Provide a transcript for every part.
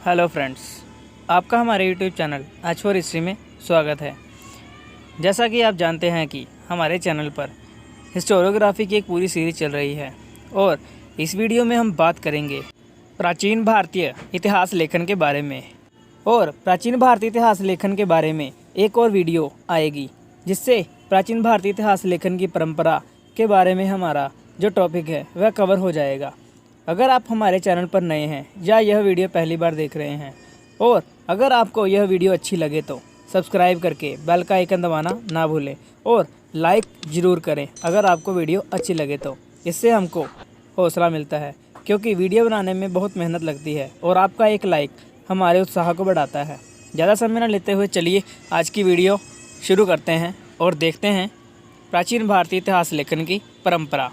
Hello friends, आपका हमारे YouTube channel आज फॉर हिस्ट्री में स्वागत है। जैसा कि आप जानते हैं कि हमारे चैनल पर हिस्टोरियोग्राफी की एक पूरी सीरीज चल रही है और इस वीडियो में हम बात करेंगे प्राचीन भारतीय इतिहास लेखन के बारे में। और प्राचीन भारतीय इतिहास लेखन के बारे में एक और वीडियो आएगी जिससे प्राचीन भारतीय इतिहास लेखन की परंपरा के बारे में हमारा जो टॉपिक है वह कवर हो जाएगा। अगर आप हमारे चैनल पर नए हैं या यह वीडियो पहली बार देख रहे हैं और अगर आपको यह वीडियो अच्छी लगे तो सब्सक्राइब करके बेल का आइकन दबाना ना भूलें और लाइक ज़रूर करें अगर आपको वीडियो अच्छी लगे तो। इससे हमको हौसला मिलता है क्योंकि वीडियो बनाने में बहुत मेहनत लगती है और आपका एक लाइक हमारे उत्साह को बढ़ाता है। ज़्यादा समय न लेते हुए चलिए आज की वीडियो शुरू करते हैं और देखते हैं प्राचीन भारतीय इतिहास लेखन की परंपरा।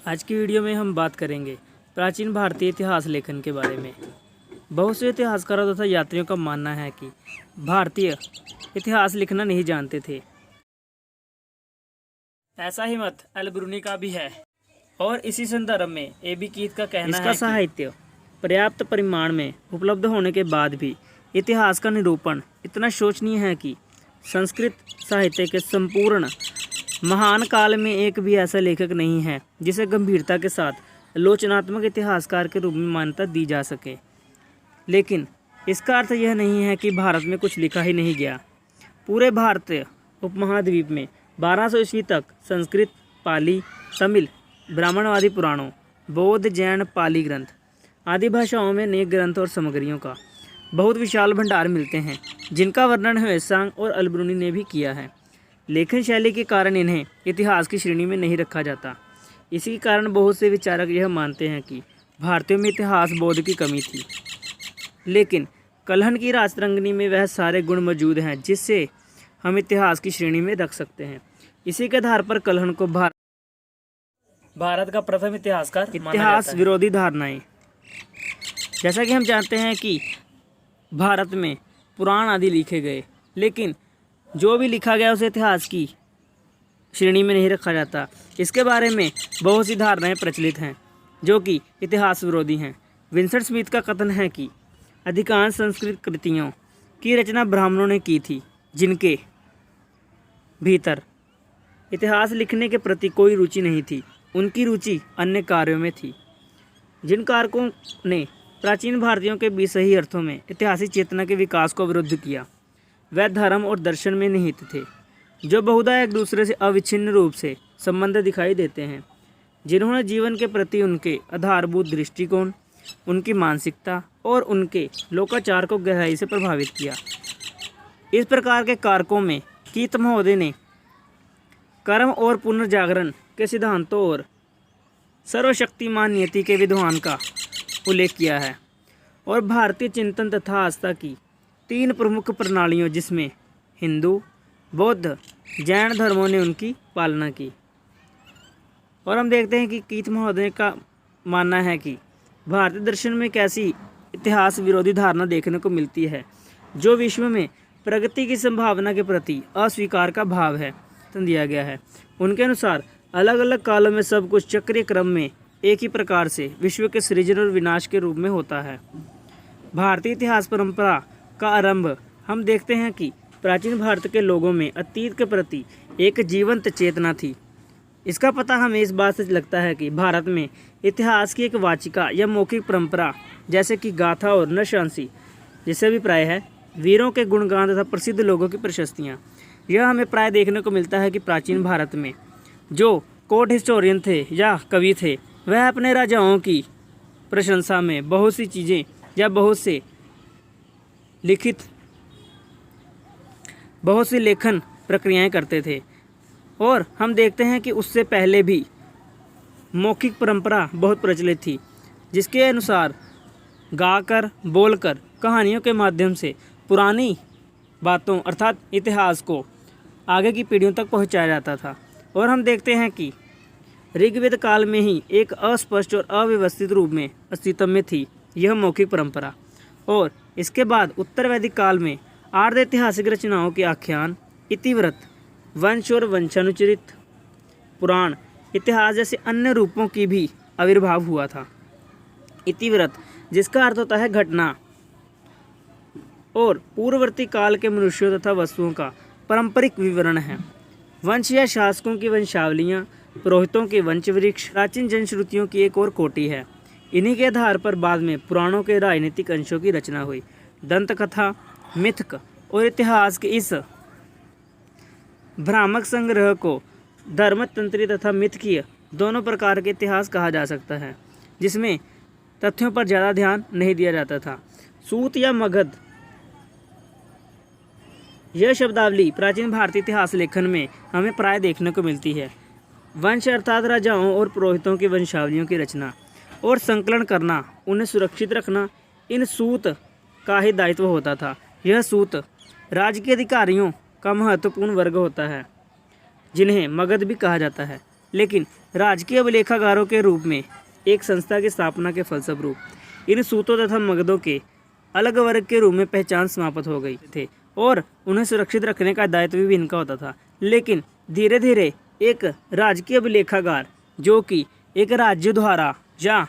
आज की वीडियो में हम बात करेंगे प्राचीन भारतीय इतिहास लेखन के बारे में। बहुत से इतिहासकारों तथा यात्रियों का मानना है कि भारतीय इतिहास लिखना नहीं जानते थे। ऐसा ही मत अल-बिरूनी का भी है और इसी संदर्भ में ए.बी. कीथ का कहना है कि साहित्य पर्याप्त परिमाण में उपलब्ध होने के बाद भी इतिहास का निरूपण इतना शोचनीय है कि संस्कृत साहित्य के संपूर्ण महान काल में एक भी ऐसा लेखक नहीं है जिसे गंभीरता के साथ आलोचनात्मक इतिहासकार के रूप में मान्यता दी जा सके। लेकिन इसका अर्थ यह नहीं है कि भारत में कुछ लिखा ही नहीं गया। पूरे भारतीय उपमहाद्वीप में 1200 ईस्वी तक संस्कृत, पाली, तमिल, ब्राह्मणवादी पुराणों, बौद्ध, जैन, पाली ग्रंथ आदि भाषाओं में अनेक ग्रंथ और सामग्रियों का बहुत विशाल भंडार मिलते हैं जिनका वर्णन ह्वेसांग और अल-बिरूनी ने भी किया है। लेखन शैली के कारण इन्हें इतिहास की श्रेणी में नहीं रखा जाता। इसी कारण बहुत से विचारक यह मानते हैं कि भारतीयों में इतिहास बोध की कमी थी। लेकिन कल्हण की राजतरंगिणी में वह सारे गुण मौजूद हैं जिससे हम इतिहास की श्रेणी में रख सकते हैं। इसी के आधार पर कल्हण को भारत का प्रथम इतिहासकार इतिहास विरोधी धारणाएं। जैसा कि हम जानते हैं कि भारत में पुराण आदि लिखे गए, लेकिन जो भी लिखा गया उसे इतिहास की श्रेणी में नहीं रखा जाता। इसके बारे में बहुत सी धारणाएं प्रचलित हैं जो कि इतिहास विरोधी हैं। विंसेंट स्मिथ का कथन है कि अधिकांश संस्कृत कृतियों की रचना ब्राह्मणों ने की थी जिनके भीतर इतिहास लिखने के प्रति कोई रुचि नहीं थी। उनकी रुचि अन्य कार्यों में थी। जिन कारकों ने प्राचीन भारतीयों के बीच सही अर्थों में ऐतिहासिक चेतना के विकास को विरुद्ध किया वह धर्म और दर्शन में निहित थे जो बहुधा एक दूसरे से अविच्छिन्न रूप से संबंध दिखाई देते हैं। जिन्होंने जीवन के प्रति उनके आधारभूत दृष्टिकोण, उनकी मानसिकता और उनके लोकाचार को गहराई से प्रभावित किया। इस प्रकार के कारकों में कीथ महोदय ने कर्म और पुनर्जागरण के सिद्धांतों और सर्वशक्तिमान नियति के विद्वान का उल्लेख किया है और भारतीय चिंतन तथा आस्था की 3 प्रमुख प्रणालियों जिसमें हिंदू, बौद्ध, जैन धर्मों ने उनकी पालना की। और हम देखते हैं कि कीथ महोदय का मानना है कि भारतीय दर्शन में एक ऐसी इतिहास विरोधी धारणा देखने को मिलती है जो विश्व में प्रगति की संभावना के प्रति अस्वीकार का भाव है दिया गया है। उनके अनुसार अलग अलग कालों में सब कुछ चक्रीय क्रम में एक ही प्रकार से विश्व के सृजन और विनाश के रूप में होता है। भारतीय इतिहास परंपरा का आरंभ हम देखते हैं कि प्राचीन भारत के लोगों में अतीत के प्रति एक जीवंत चेतना थी। इसका पता हमें इस बात से लगता है कि भारत में इतिहास की एक वाचिका या मौखिक परंपरा जैसे कि गाथा और नृशंसी जिसे भी प्राय है वीरों के गुणगान तथा प्रसिद्ध लोगों की प्रशस्तियाँ। यह हमें प्राय देखने को मिलता है कि प्राचीन भारत में जो कोर्ट हिस्टोरियन थे या कवि थे वह अपने राजाओं की प्रशंसा में बहुत सी चीज़ें या बहुत सी लेखन प्रक्रियाएं करते थे। और हम देखते हैं कि उससे पहले भी मौखिक परंपरा बहुत प्रचलित थी जिसके अनुसार गाकर बोलकर कहानियों के माध्यम से पुरानी बातों अर्थात इतिहास को आगे की पीढ़ियों तक पहुंचाया जाता था। और हम देखते हैं कि ऋग्वेद काल में ही एक अस्पष्ट और अव्यवस्थित रूप में अस्तित्व में थी यह मौखिक परंपरा। और इसके बाद उत्तर वैदिक काल में आर्ध ऐतिहासिक रचनाओं के आख्यान, इतिवृत्त वंश और वंशानुचरित, पुराण, इतिहास जैसे अन्य रूपों की भी आविर्भाव हुआ था। इतिवृत्त, जिसका अर्थ होता है घटना, और पूर्ववर्ती काल के मनुष्यों तथा वस्तुओं का पारंपरिक विवरण है। वंश या शासकों की वंशावलियाँ, पुरोहितों के वंश वृक्ष प्राचीन जनश्रुतियों की एक और कोटि है। इन्हीं के आधार पर बाद में पुराणों के राजनीतिक अंशों की रचना हुई। दंत कथा, मिथक और इतिहास के इस भ्रामक संग्रह को धर्मतंत्री तथा मिथकीय दोनों प्रकार के इतिहास कहा जा सकता है, जिसमें तथ्यों पर ज़्यादा ध्यान नहीं दिया जाता था। सूत या मगध, यह शब्दावली प्राचीन भारतीय इतिहास लेखन में हमें प्राय देखने को मिलती है। वंश अर्थात राजाओं और पुरोहितों की वंशावलियों की रचना और संकलन करना, उन्हें सुरक्षित रखना, इन सूत का ही दायित्व होता था। यह सूत राज्य के अधिकारियों का महत्वपूर्ण वर्ग होता है, जिन्हें मगध भी कहा जाता है। लेकिन राजकीय अभिलेखागारों के रूप में एक संस्था की स्थापना के फलस्वरूप इन सूतों तथा मगधों के अलग वर्ग के रूप में पहचान समाप्त हो गई थे और उन्हें सुरक्षित रखने का दायित्व भी इनका होता था। लेकिन धीरे धीरे एक राजकीय अभिलेखागार, जो कि एक राज्य द्वारा या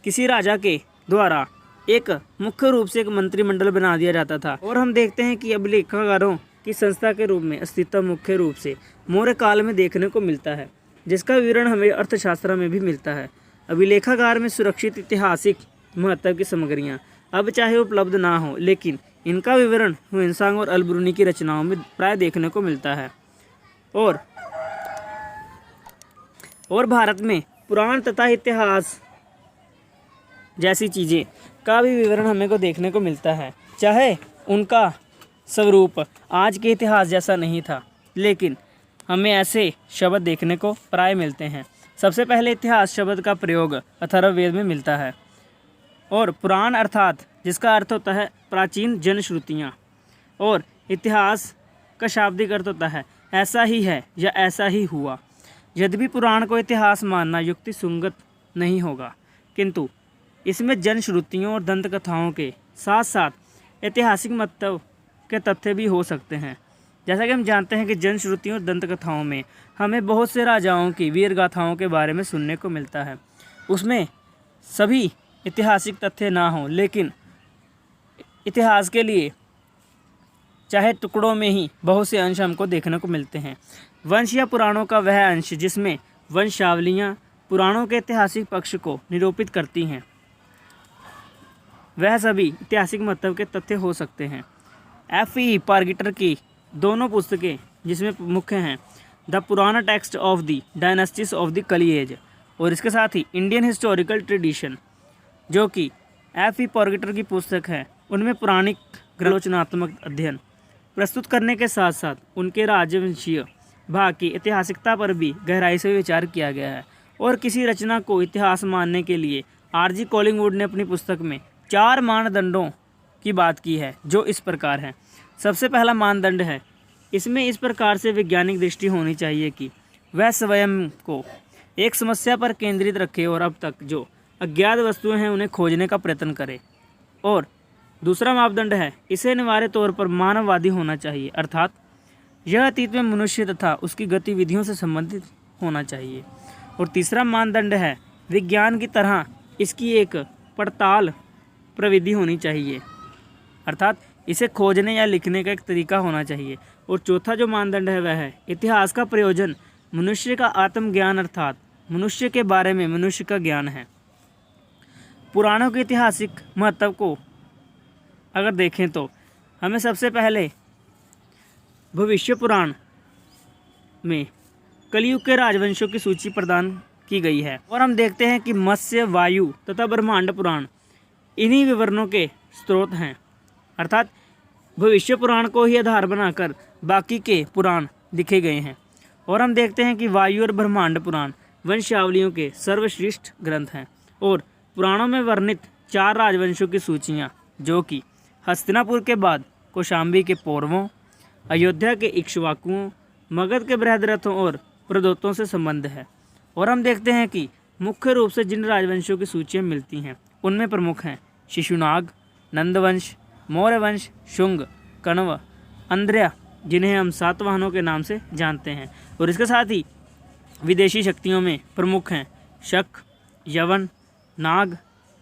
किसी राजा के द्वारा एक मुख्य रूप से एक मंत्रिमंडल बना दिया जाता था, और हम देखते हैं कि अभिलेखागारों की संस्था के रूप में अस्तित्व मुख्य रूप से मौर्य काल में देखने को मिलता है, जिसका विवरण हमें अर्थशास्त्र में भी मिलता है। अभिलेखागार में सुरक्षित ऐतिहासिक महत्व की सामग्रियाँ अब चाहे उपलब्ध ना हो, लेकिन इनका विवरण ह्वेनसांग और अलबरूनी की रचनाओं में प्राय देखने को मिलता है। और भारत में पुराण तथा इतिहास जैसी चीज़ें का भी विवरण हमें को देखने को मिलता है। चाहे उनका स्वरूप आज के इतिहास जैसा नहीं था, लेकिन हमें ऐसे शब्द देखने को प्राय मिलते हैं। सबसे पहले इतिहास शब्द का प्रयोग अथर्ववेद में मिलता है, और पुराण अर्थात जिसका अर्थ होता है प्राचीन जनश्रुतियाँ, और इतिहास का शाब्दिक अर्थ होता है ऐसा ही है या ऐसा ही हुआ। यद्यपि पुराण को इतिहास मानना युक्ति संगत नहीं होगा, किंतु इसमें जनश्रुतियों और दंत कथाओं के साथ साथ ऐतिहासिक महत्व के तथ्य भी हो सकते हैं। जैसा कि हम जानते हैं कि जनश्रुतियों और दंत कथाओं में हमें बहुत से राजाओं की वीर गाथाओं के बारे में सुनने को मिलता है। उसमें सभी ऐतिहासिक तथ्य ना हों, लेकिन इतिहास के लिए चाहे टुकड़ों में ही बहुत से अंश हमको देखने को मिलते हैं। वंश या पुराणों का वह अंश जिसमें वंशावलियाँ पुराणों के ऐतिहासिक पक्ष को निरूपित करती हैं, वह सभी ऐतिहासिक महत्व के तथ्य हो सकते हैं। F.E. पार्गिटर की दोनों पुस्तकें जिसमें मुख्य हैं द पुराना text of the dynasties of the कली एज, और इसके साथ ही इंडियन हिस्टोरिकल ट्रेडिशन, जो कि F.E. पार्गिटर की पुस्तक है, उनमें पुराणिक आलोचनात्मक अध्ययन प्रस्तुत करने के साथ साथ उनके राजवंशीय भाग की ऐतिहासिकता पर भी गहराई से विचार किया गया है। और किसी रचना को इतिहास मानने के लिए R.G. कॉलिंगवुड ने अपनी पुस्तक में 4 मानदंडों की बात की है, जो इस प्रकार हैं। सबसे पहला मानदंड है, इसमें इस प्रकार से वैज्ञानिक दृष्टि होनी चाहिए कि वह स्वयं को एक समस्या पर केंद्रित रखे और अब तक जो अज्ञात वस्तुएं हैं उन्हें खोजने का प्रयत्न करे। और दूसरा मापदंड है, इसे अनिवार्य तौर पर मानववादी होना चाहिए, अर्थात यह अतीत में मनुष्य तथा उसकी गतिविधियों से संबंधित होना चाहिए। और तीसरा मानदंड है, विज्ञान की तरह इसकी एक पड़ताल प्रविधि होनी चाहिए, अर्थात इसे खोजने या लिखने का एक तरीका होना चाहिए। और चौथा जो मानदंड है वह है, इतिहास का प्रयोजन मनुष्य का आत्मज्ञान अर्थात मनुष्य के बारे में मनुष्य का ज्ञान है। पुराणों के ऐतिहासिक महत्व को अगर देखें तो हमें सबसे पहले भविष्य पुराण में कलयुग के राजवंशों की सूची प्रदान की गई है, और हम देखते हैं कि मत्स्य, वायु तथा ब्रह्मांड पुराण इन्हीं विवरणों के स्रोत हैं, अर्थात भविष्य पुराण को ही आधार बनाकर बाकी के पुराण लिखे गए हैं। और हम देखते हैं कि वायु और ब्रह्मांड पुराण वंशावलियों के सर्वश्रेष्ठ ग्रंथ हैं। और पुराणों में वर्णित 4 राजवंशों की सूचियाँ, जो कि हस्तिनापुर के बाद कौशाम्बी के पौरवों, अयोध्या के इक्ष्वाकुओं, मगध के बृहद्रथों और प्रदोतों से संबंध है। और हम देखते हैं कि मुख्य रूप से जिन राजवंशों की सूचियाँ मिलती हैं उनमें प्रमुख हैं शिशुनाग, नंदवंश, मौर्य वंश, शुंग, कण्व, अंद्र्य जिन्हें हम सातवाहनों के नाम से जानते हैं। और इसके साथ ही विदेशी शक्तियों में प्रमुख हैं शक, यवन, नाग,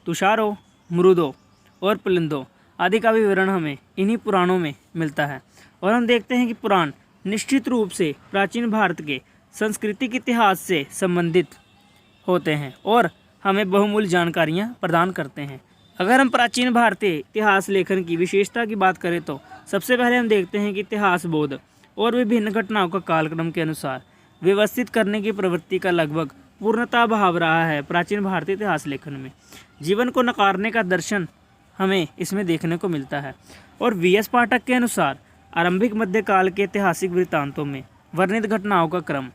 तुषारो, मरुदो और पुलिंदो आदि का विवरण हमें इन्हीं पुराणों में मिलता है। और हम देखते हैं कि पुराण निश्चित रूप से प्राचीन भारत के सांस्कृतिक इतिहास से संबंधित होते हैं और हमें बहुमूल्य जानकारियाँ प्रदान करते हैं। अगर हम प्राचीन भारतीय इतिहास लेखन की विशेषता की बात करें तो सबसे पहले हम देखते हैं कि इतिहास बोध और विभिन्न घटनाओं का कालक्रम के अनुसार व्यवस्थित करने की प्रवृत्ति का लगभग पूर्णतः अभाव रहा है। प्राचीन भारतीय इतिहास लेखन में जीवन को नकारने का दर्शन हमें इसमें देखने को मिलता है। और वी.एस. पाठक के अनुसार आरंभिक मध्यकाल के ऐतिहासिक वृत्तांतों में वर्णित घटनाओं का क्रम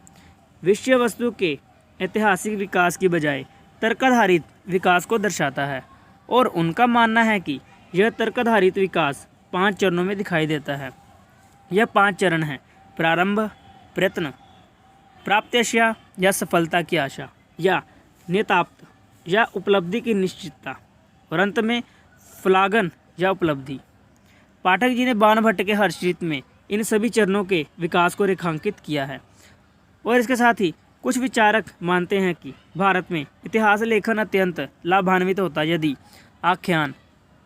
विषय वस्तु के ऐतिहासिक विकास की बजाय तर्काधारित विकास को दर्शाता है। और उनका मानना है कि यह तर्काधारित विकास 5 चरणों में दिखाई देता है। यह 5 चरण हैं: प्रारंभ, प्रयत्न, प्राप्त्यशा या सफलता की आशा, या नेताप्त या उपलब्धि की निश्चितता, और अंत में फलागन या उपलब्धि। पाठक जी ने बाणभट्ट के हर्षचित में इन सभी चरणों के विकास को रेखांकित किया है। और इसके साथ ही कुछ विचारक मानते हैं कि भारत में इतिहास लेखन अत्यंत लाभान्वित होता यदि आख्यान,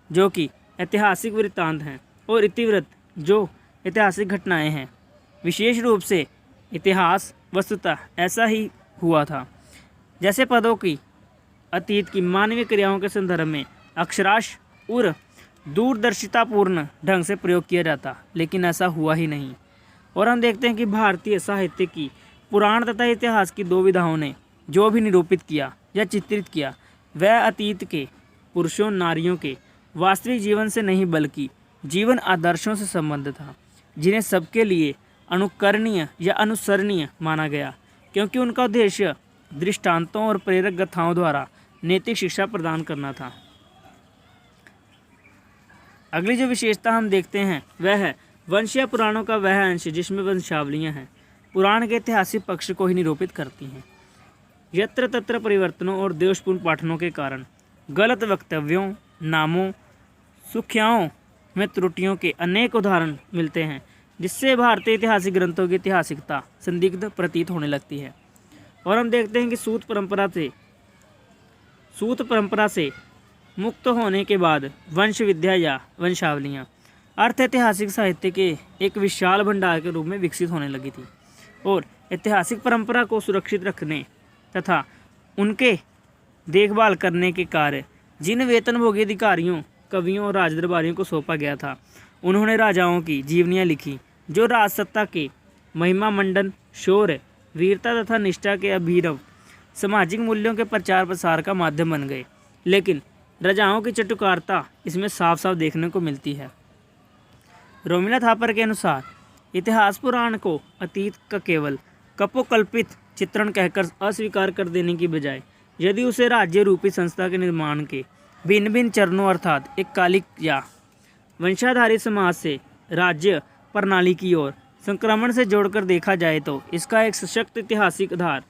जो कि ऐतिहासिक वृत्तांत हैं, और इतिवृत्त, जो ऐतिहासिक घटनाएं हैं, विशेष रूप से इतिहास वस्तुतः ऐसा ही हुआ था जैसे पदों की अतीत की मानवीय क्रियाओं के संदर्भ में अक्षराश और दूरदर्शितापूर्ण ढंग से प्रयोग किया जाता, लेकिन ऐसा हुआ ही नहीं। और हम देखते हैं कि भारतीय साहित्य की पुराण तथा इतिहास की 2 विधाओं ने जो भी निरूपित किया या चित्रित किया वह अतीत के पुरुषों नारियों के वास्तविक जीवन से नहीं बल्कि जीवन आदर्शों से संबंध था, जिन्हें सबके लिए अनुकरणीय या अनुसरणीय माना गया, क्योंकि उनका उद्देश्य दृष्टांतों और प्रेरक गाथाओं द्वारा नैतिक शिक्षा प्रदान करना था। अगली जो विशेषता हम देखते हैं वह है वंशीय पुराणों का वह अंश जिसमें वंशावलियाँ हैं पुराण के ऐतिहासिक पक्ष को ही निरूपित करती हैं। यत्र तत्र परिवर्तनों और दोषपूर्ण पाठनों के कारण गलत वक्तव्यों, नामों, सुख्याओं में त्रुटियों के अनेक उदाहरण मिलते हैं, जिससे भारतीय ऐतिहासिक ग्रंथों की ऐतिहासिकता संदिग्ध प्रतीत होने लगती है। और हम देखते हैं कि सूत परंपरा से मुक्त होने के बाद वंश विद्या या वंशावलियाँ अर्थ ऐतिहासिक साहित्य के एक विशाल भंडार के रूप में विकसित होने लगी थी। और ऐतिहासिक परंपरा को सुरक्षित रखने तथा उनके देखभाल करने के कार्य जिन वेतनभोगी अधिकारियों, कवियों और राजदरबारियों को सौंपा गया था, उन्होंने राजाओं की जीवनियाँ लिखी जो राजसत्ता के महिमा मंडन, शौर्य, वीरता तथा निष्ठा के अभिनव सामाजिक मूल्यों के प्रचार प्रसार का माध्यम बन गए। लेकिन राजाओं की चटुकारता इसमें साफ साफ देखने को मिलती है। रोमिला थापर के अनुसार इतिहास पुराण को अतीत का केवल कपोकल्पित चित्रण कहकर अस्वीकार कर देने की बजाय यदि उसे राज्य रूपी संस्था के निर्माण के भिन्न भिन्न चरणों अर्थात एक कालिक या वंशाधारित समाज से राज्य प्रणाली की ओर संक्रमण से जोड़कर देखा जाए तो इसका एक सशक्त ऐतिहासिक आधार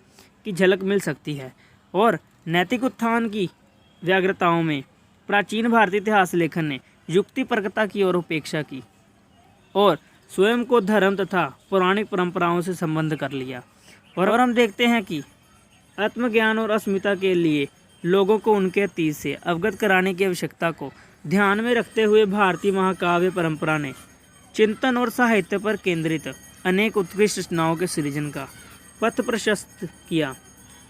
की झलक मिल सकती है। और नैतिक उत्थान की व्याग्रताओं में प्राचीन भारतीय इतिहास लेखन ने युक्तिपरकता की ओर उपेक्षा की और स्वयं को धर्म तथा पौराणिक परंपराओं से संबंध कर लिया। और हम देखते हैं कि आत्मज्ञान और अस्मिता के लिए लोगों को उनके अतीत से अवगत कराने की आवश्यकता को ध्यान में रखते हुए भारतीय महाकाव्य परंपरा ने चिंतन और साहित्य पर केंद्रित अनेक उत्कृष्ट रचनाओं के सृजन का पथ प्रशस्त किया,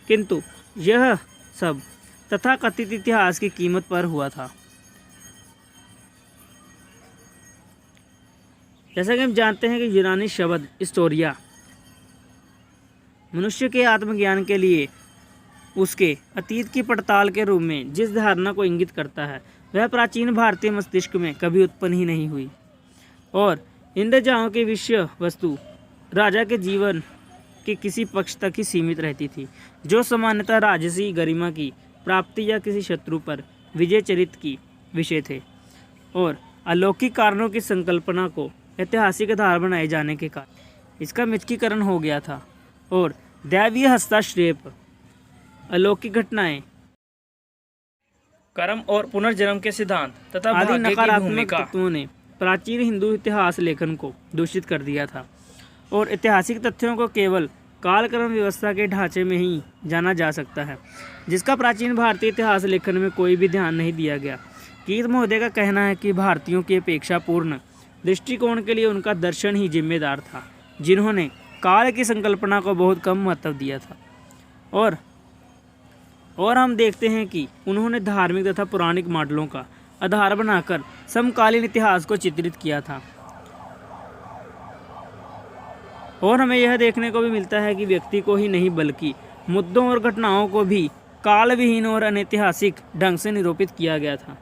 किंतु यह सब तथाकथित इतिहास की कीमत पर हुआ था। जैसा कि हम जानते हैं कि यूनानी शब्द हिस्टोरिया मनुष्य के आत्मज्ञान के लिए उसके अतीत की पड़ताल के रूप में जिस धारणा को इंगित करता है वह प्राचीन भारतीय मस्तिष्क में कभी उत्पन्न ही नहीं हुई। और इन राजाओं की विषय वस्तु राजा के जीवन के किसी पक्ष तक ही सीमित रहती थी, जो सामान्यतः राजसी गरिमा की प्राप्ति या किसी शत्रु पर विजय चरित्र की विषय थे। और अलौकिक कारणों की संकल्पना को ऐतिहासिक आधार बनाए जाने के कारण इसका मिथकीकरण हो गया था और दैवीय हस्तक्षेप, अलौकिक घटनाएं, कर्म और पुनर्जन्म के सिद्धांत तथा आदि नकारात्मक तत्वों ने प्राचीन हिंदू इतिहास लेखन को दूषित कर दिया था और ऐतिहासिक तथ्यों को केवल कालक्रम व्यवस्था के ढांचे में ही जाना जा सकता है, जिसका प्राचीन भारतीय इतिहास लेखन में कोई भी ध्यान नहीं दिया गया। कीथ महोदय का कहना है कि भारतीयों की अपेक्षापूर्ण दृष्टिकोण के लिए उनका दर्शन ही जिम्मेदार था, जिन्होंने काल की संकल्पना को बहुत कम महत्व दिया था। और हम देखते हैं कि उन्होंने धार्मिक तथा पौराणिक मॉडलों का आधार बनाकर समकालीन इतिहास को चित्रित किया था। और हमें यह देखने को भी मिलता है कि व्यक्ति को ही नहीं बल्कि मुद्दों और घटनाओं को भी काल विहीन और अनैतिहासिक ढंग से निरूपित किया गया था।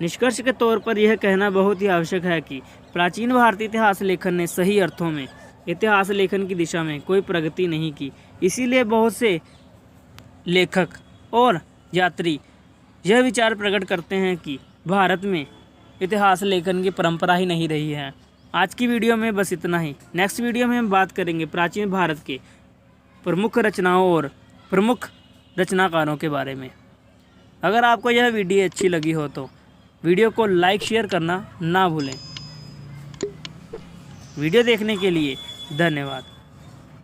निष्कर्ष के तौर पर यह कहना बहुत ही आवश्यक है कि प्राचीन भारतीय इतिहास लेखन ने सही अर्थों में इतिहास लेखन की दिशा में कोई प्रगति नहीं की। इसीलिए बहुत से लेखक और यात्री यह विचार प्रकट करते हैं कि भारत में इतिहास लेखन की परंपरा ही नहीं रही है। आज की वीडियो में बस इतना ही। नेक्स्ट वीडियो में हम बात करेंगे प्राचीन भारत के प्रमुख रचनाओं और प्रमुख रचनाकारों के बारे में। अगर आपको यह वीडियो अच्छी लगी हो तो वीडियो को लाइक शेयर करना ना भूलें। वीडियो देखने के लिए धन्यवाद।